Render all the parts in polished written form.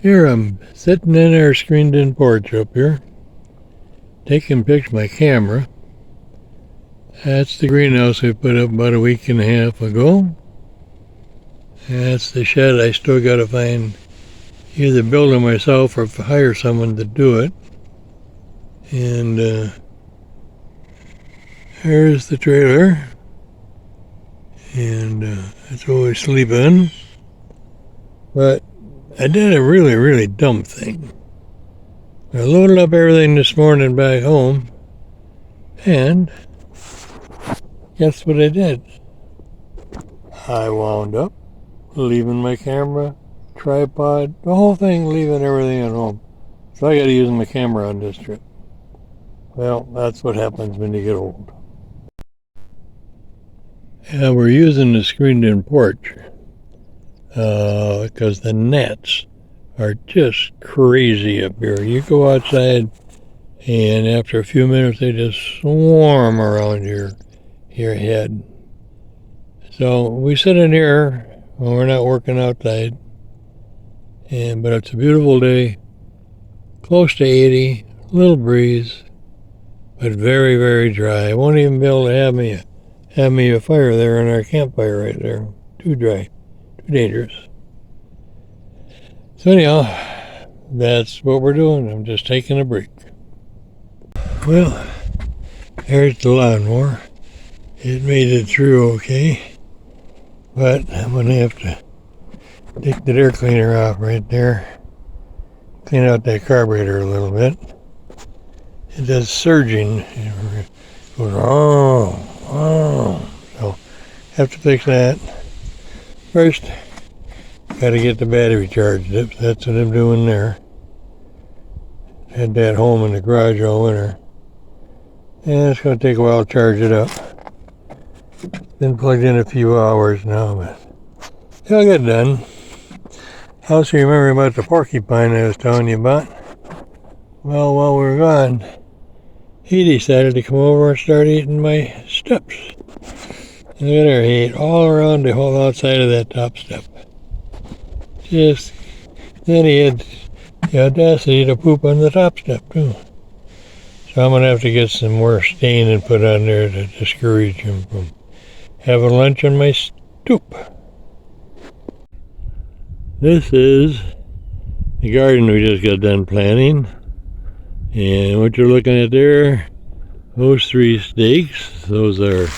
Here I'm sitting in our screened-in porch up here, taking pictures of my camera. That's the greenhouse we put up about a week and a half ago. That's the shed I still got to find, either build it myself or hire someone to do it. And here's the trailer. And that's what we sleep in. But I did a really, really dumb thing. I loaded up everything this morning back home, and guess what I did? I wound up leaving my camera, tripod, the whole thing, leaving everything at home. So I got to use my camera on this trip. Well, that's what happens when you get old. Yeah, we're using the screened-in porch because the gnats are just crazy up here. You go outside, and after a few minutes, they just swarm around your head. So we sit in here when we're not working outside, but it's a beautiful day, close to 80, little breeze, but very, very dry. I won't even be able to have me a fire there in our campfire right there. Too dry, too dangerous. So anyhow, that's what we're doing. I'm just taking a break. Well, there's the lawnmower. It made it through okay, but I'm going to have to take the air cleaner off right there, clean out that carburetor a little bit. It does surging. It goes, so have to fix that. First, got to get the battery charged up. That's what I'm doing there. Had that home in the garage all winter. And it's going to take a while to charge it up. Been plugged in a few hours now, but it'll get done. Also, remember about the porcupine I was telling you about? Well, while we were gone, he decided to come over and start eating my steps. And look at her, he ate all around the whole outside of that top step. Then he had the audacity to poop on the top step too. So I'm going to have to get some more stain and put on there to discourage him from having lunch on my stoop. This is the garden we just got done planting. And what you're looking at there, those 3 stakes, those are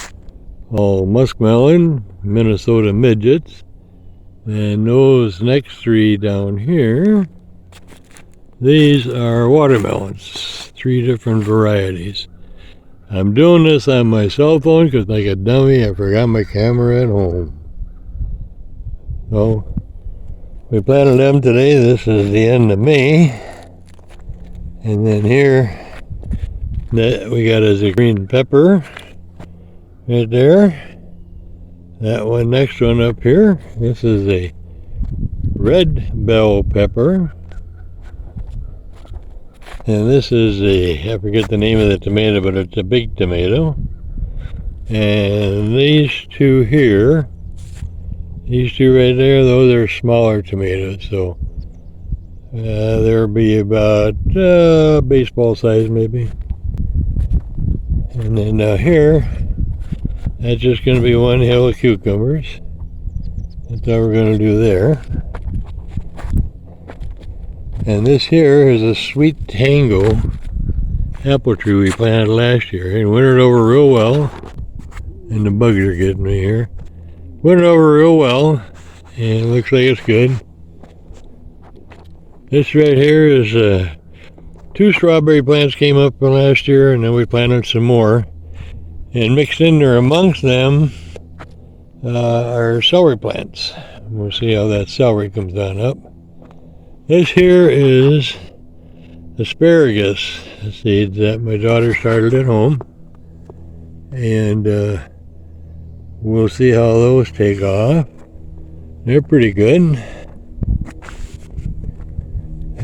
all muskmelon, Minnesota midgets. And those next 3 down here, these are watermelons, 3 different varieties. I'm doing this on my cell phone because, like a dummy, I forgot my camera at home. So we planted them today. This is the end of May. And then here, that we got is a green pepper right there. That one, next one up here, this is a red bell pepper. And this is I forget the name of the tomato, but it's a big tomato. And these 2 here, these 2 right there, those are smaller tomatoes. So there'll be about baseball size maybe. And then here, that's just going to be 1 hill of cucumbers. That's all we're going to do there. And this here is a sweet tango apple tree we planted last year. It wintered over real well. And the bugs are getting me here. Wintered over real well. And it looks like it's good. This right here is 2 strawberry plants came up from last year. And then we planted some more. And mixed in there amongst them are celery plants. We'll see how that celery comes on up. This here is asparagus seeds that my daughter started at home. And we'll see how those take off. They're pretty good.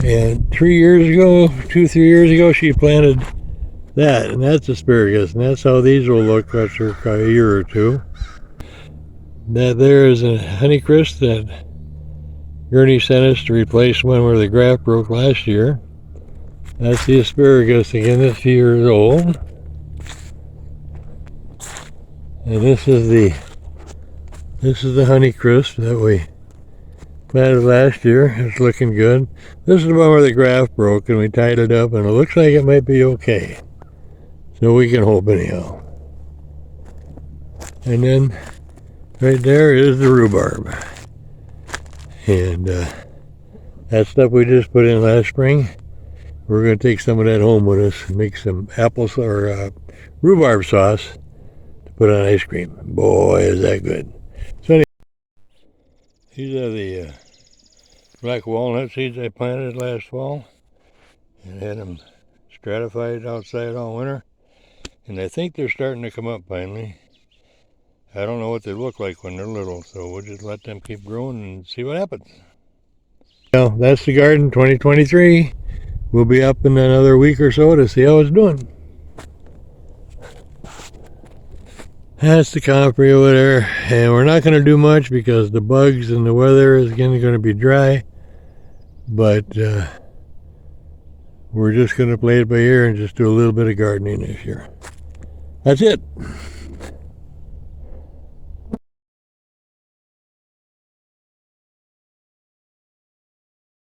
And 3 years ago, 2-3 years ago, she planted that, and that's asparagus, and that's how these will look after a year or 2. That there is a honeycrisp that Gurney sent us to replace one where the graft broke last year. That's the asparagus again, that's 2 years old. And this is the Honeycrisp that we planted last year. It's looking good. This is the one where the graft broke and we tied it up and it looks like it might be okay. So we can hope anyhow. And then right there is the rhubarb. And that stuff we just put in last spring. We're going to take some of that home with us and make some rhubarb sauce to put on ice cream. Boy, is that good. So anyway, these are the black walnut seeds I planted last fall and had them stratified outside all winter. And I think they're starting to come up finally. I don't know what they look like when they're little, so we'll just let them keep growing and see what happens. Well, that's the garden 2023. We'll be up in another week or so to see how it's doing. That's the comfrey over there. And we're not going to do much because the bugs and the weather is again going to be dry. But we're just going to play it by ear and just do a little bit of gardening this year. That's it.